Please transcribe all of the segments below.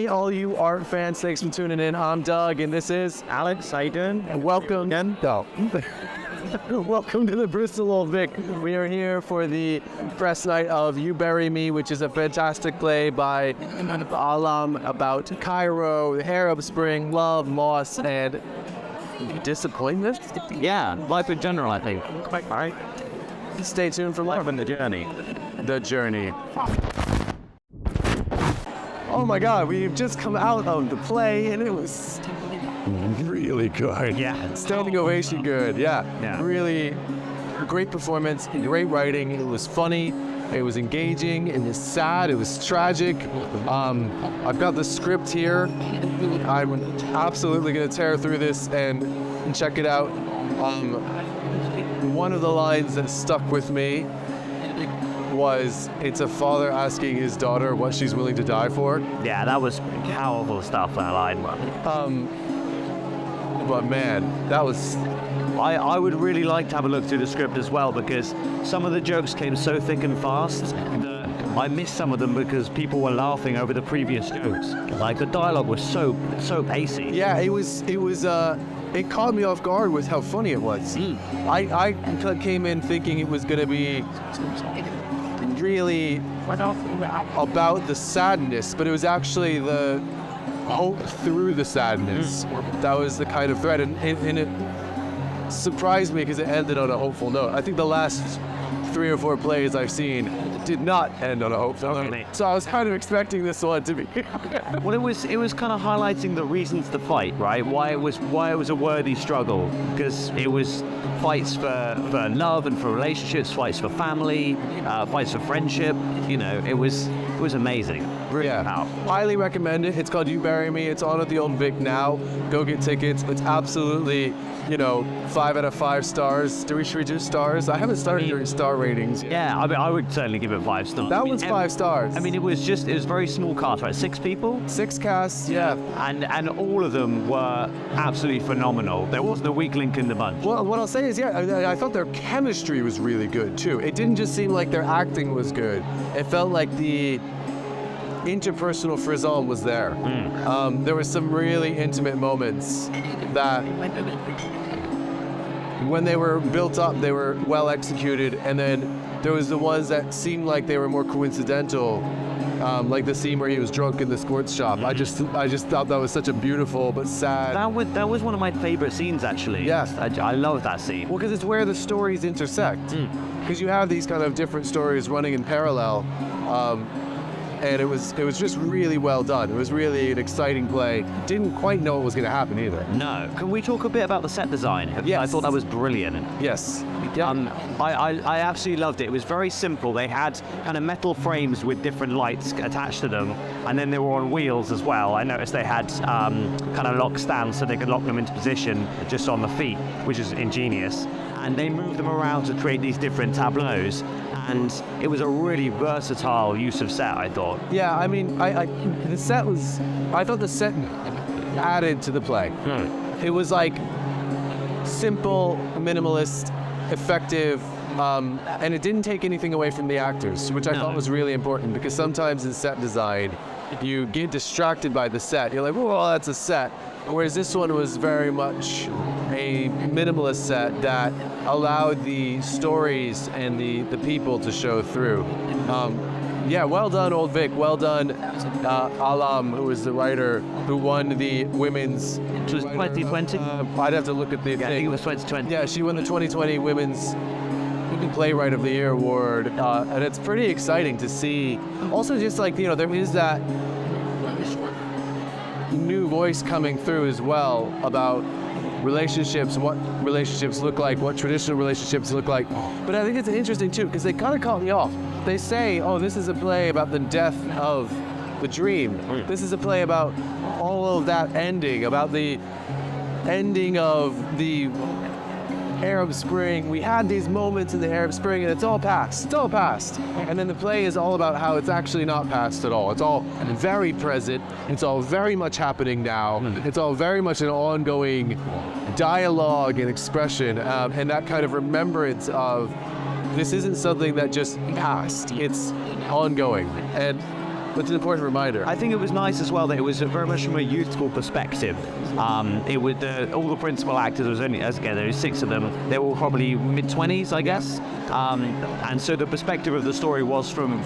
Hey, all you art fans, thanks for tuning in. I'm Doug, and this is Alex. How you doing? and welcome. Welcome to the Bristol Old Vic. We are here for the press night of You Bury Me, which is a fantastic play by Ahlam about Cairo, the Arab Spring, love, loss, and disappointment. Yeah, life in general, I think. Quite right. Stay tuned for life on the journey. The journey. Oh my God, we've just come out of the play, and it was really good. Yeah. Standing ovation good, yeah. Really great performance, great writing. It was funny, it was engaging, it was sad, it was tragic. I've got the script here. I'm absolutely gonna tear through this and check it out. One of the lines that stuck with me was, it's a father asking his daughter what she's willing to die for. Yeah, that was powerful stuff, that line. But man, that was... I would really like to have a look through the script as well, because some of the jokes came so thick and fast that I missed some of them because people were laughing over the previous jokes. Like, the dialogue was so pacey. Yeah, it caught me off guard with how funny it was. I came in thinking it was gonna be really about the sadness, but it was actually the hope through the sadness. That was the kind of thread, and it surprised me because it ended on a hopeful note. I think the last 3 or 4 plays I've seen did not end on a hopeful note. So I was kind of expecting this one to be. Well, it was kind of highlighting the reasons to fight, right? Why it was a worthy struggle, because it was fights for love and for relationships, fights for family, fights for friendship. You know, it was amazing. Really highly recommend it. It's called You Bury Me. It's on at the Old Vic now. Go get tickets. It's absolutely, 5 out of 5 stars. Should we do stars? I haven't started doing star ratings. Yeah, I mean, I would certainly give it 5 stars. That was 5 stars. I mean, it was very small cast, right? 6 people? 6 casts, yeah. And all of them were absolutely phenomenal. There wasn't a weak link in the bunch. Well, what I'll say is, I thought their chemistry was really good, too. It didn't just seem like their acting was good. It felt like the interpersonal frisson was there. There were some really intimate moments that, when they were built up, they were well executed, and then there was the ones that seemed like they were more coincidental, like the scene where he was drunk in the sports shop. I just thought that was such a beautiful but sad. That was one of my favorite scenes, actually. Yes, I love that scene. Well, because it's where the stories intersect. Because you have these kind of different stories running in parallel. And it was just really well done. It was really an exciting play. Didn't quite know what was going to happen either. No. Can we talk a bit about the set design? Yes. I thought that was brilliant. Yes. I absolutely loved it. It was very simple. They had kind of metal frames with different lights attached to them, and then they were on wheels as well. I noticed they had kind of lock stands so they could lock them into position just on the feet, which is ingenious. And they moved them around to create these different tableaus. And it was a really versatile use of set, I thought. Yeah, I mean, I thought the set added to the play. It was like simple, minimalist, effective, and it didn't take anything away from the actors, which I thought was really important, because sometimes in set design, you get distracted by the set. You're like, well, that's a set. Whereas this one was very much a minimalist set that allowed the stories and the people to show through. Well done, Old Vic. Well done, Ahlam, who is the writer who won the women's... It was 2020? I'd have to look at the thing. I think it was 2020. Yeah, she won the 2020 Women's Playwright of the Year award, and it's pretty exciting to see. Also, just like, there is that new voice coming through as well about relationships, what relationships look like, what traditional relationships look like. But I think it's interesting too, because they kind of caught me off. They say, oh, this is a play about the death of the dream. This is a play about all of that ending, about the ending of the Arab Spring. We had these moments in the Arab Spring, and it's all past. It's all past. And then the play is all about how it's actually not past at all. It's all very present. It's all very much happening now. It's all very much an ongoing dialogue and expression, and that kind of remembrance of this isn't something that just passed. It's ongoing. And It's an important reminder. I think it was nice as well that it was very much from a youthful perspective. It was all the principal actors. There was only, as again, there were 6 of them. They were all probably mid-20s, I guess. And so the perspective of the story was from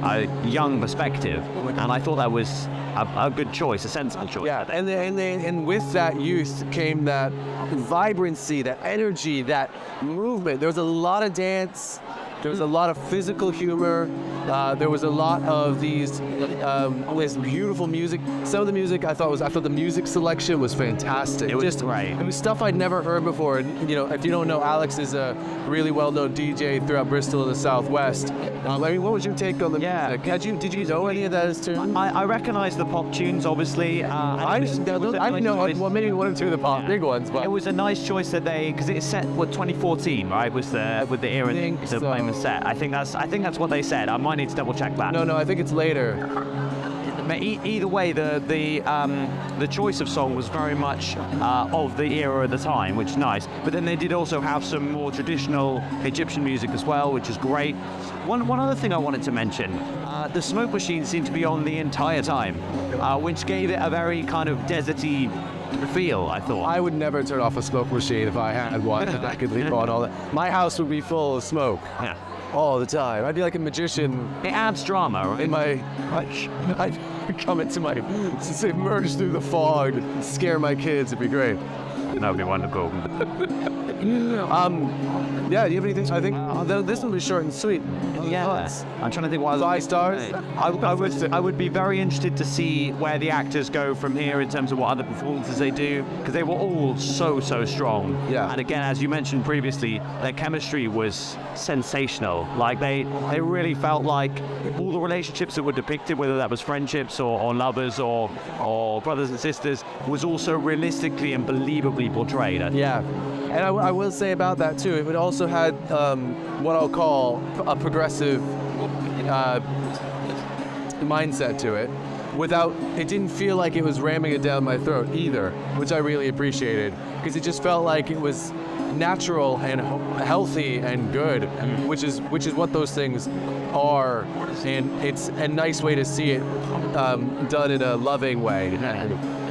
a young perspective, and I thought that was a good choice, a sensible choice. Yeah, and with that youth came that vibrancy, that energy, that movement. There was a lot of dance. There was a lot of physical humor. There was a lot of this beautiful music. Some of the music I thought the music selection was fantastic. It was right. It was stuff I'd never heard before. And, you know, if you don't know, Alex is a really well-known DJ throughout Bristol and the Southwest. I mean, what was your take on the music? Did you know any of those tunes? I recognise the pop tunes, obviously. I didn't know. Well, maybe 1 or 2 of the pop big ones, but it was a nice choice that because it's set 2014, right? Was with the era the plane was set. I think that's what they said. I might need to double check that. No, I think it's later. Either way, the choice of song was very much of the era at the time, which is nice. But then they did also have some more traditional Egyptian music as well, which is great. One other thing I wanted to mention, the smoke machine seemed to be on the entire time, which gave it a very kind of deserty feel, I thought. I would never turn off a smoke machine if I had one and I could leave on all that. My house would be full of smoke. Yeah. All the time. I'd be like a magician. It adds drama, right? I'd come into emerge through the fog, scare my kids. It'd be great. That would be wonderful. Yeah, do you have anything? I think this one was short and sweet. Yeah. I'm trying to think why. 5 stars? I would be very interested to see where the actors go from here in terms of what other performances they do, because they were all so strong. Yeah. And again, as you mentioned previously, their chemistry was sensational. Like they really felt like all the relationships that were depicted, whether that was friendships or lovers or brothers and sisters, was also realistically and believably portrayed. Yeah. And I will say about that too, it also had what I'll call a progressive mindset to it. It didn't feel like it was ramming it down my throat either, which I really appreciated, because it just felt like it was natural and healthy and good, which is what those things are, and it's a nice way to see it done in a loving way.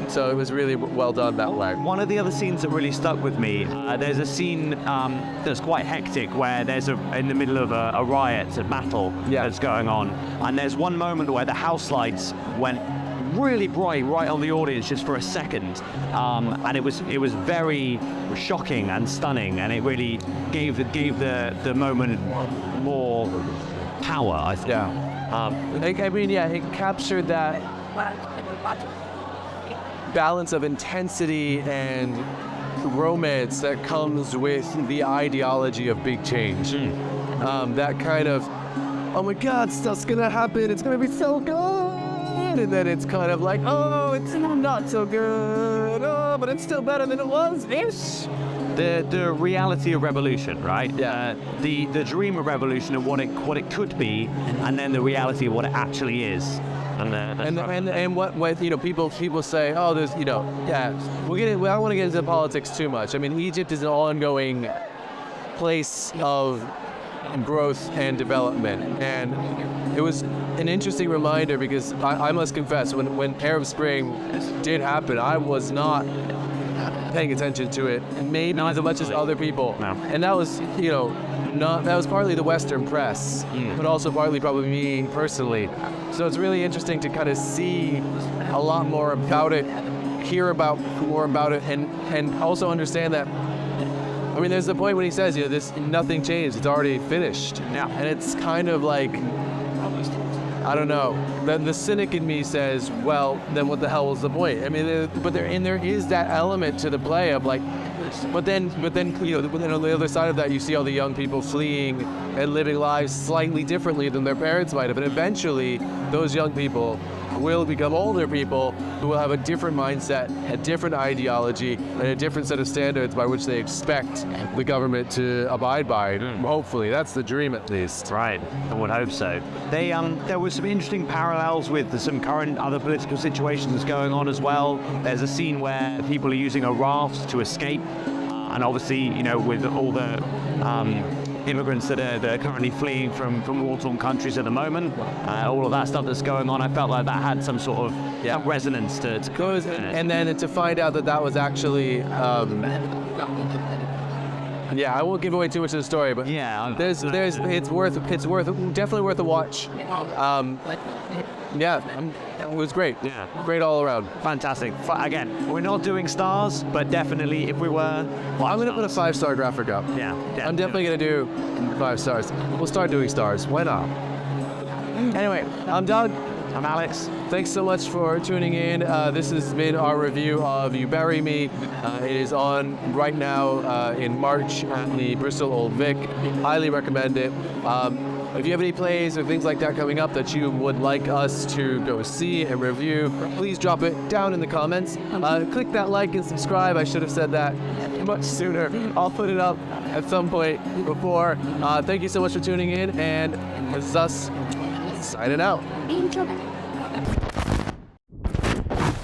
So it was really well done that way. One of the other scenes that really stuck with me, there's a scene that's quite hectic where there's in the middle of a riot, a battle that's going on, and there's one moment where the house lights went really bright right on the audience just for a second, and it was very shocking and stunning, and it really gave the moment more power, I think. It captured that balance of intensity and romance that comes with the ideology of big change. That kind of, oh my God, stuff's gonna happen, it's gonna be so good, and then it's kind of like, oh, it's not so good, oh, but it's still better than it was. The reality of revolution, right? Yeah. The dream of revolution and what it could be, and then the reality of what it actually is. And what people say, oh, there's I don't want to get into politics too much. I mean, Egypt is an ongoing place of growth and development, and it was an interesting reminder, because I must confess, when Arab Spring did happen, I was not paying attention to it, maybe not as much as other people. No. And that was that was partly the Western press, but also partly probably me personally. So it's really interesting to kind of see a lot more about it, hear about more about it, and also understand that. I mean, there's the point when he says, nothing changed, it's already finished. Yeah. And it's kind of like, I don't know. Then the cynic in me says, well, then what the hell was the point? I mean, there is that element to the play of like, but then on the other side of that, you see all the young people fleeing and living lives slightly differently than their parents might have, and eventually those young people will become older people who will have a different mindset, a different ideology, and a different set of standards by which they expect the government to abide by. Hopefully, that's the dream at least. Right, I would hope so. There was some interesting parallels with some current other political situations going on as well. There's a scene where people are using a raft to escape, and obviously, with all the immigrants that are currently fleeing from war-torn countries at the moment. All of that stuff that's going on, I felt like that had some sort of resonance to and then to find out that was actually yeah, I won't give away too much of the story, but it's definitely worth a watch. It was great. Yeah, great all around. Fantastic. Again, we're not doing stars, but definitely if we were, I'm gonna put a 5-star graphic up. Yeah, I'm definitely gonna do 5 stars. We'll start doing stars. Why not? Anyway, I'm Doug. I'm Alex. Thanks so much for tuning in. This has been our review of You Bury Me. It is on right now in March at the Bristol Old Vic. Highly recommend it. If you have any plays or things like that coming up that you would like us to go see and review, please drop it down in the comments. Click that like and subscribe. I should have said that much sooner. I'll put it up at some point before. Thank you so much for tuning in, and this is us signing out.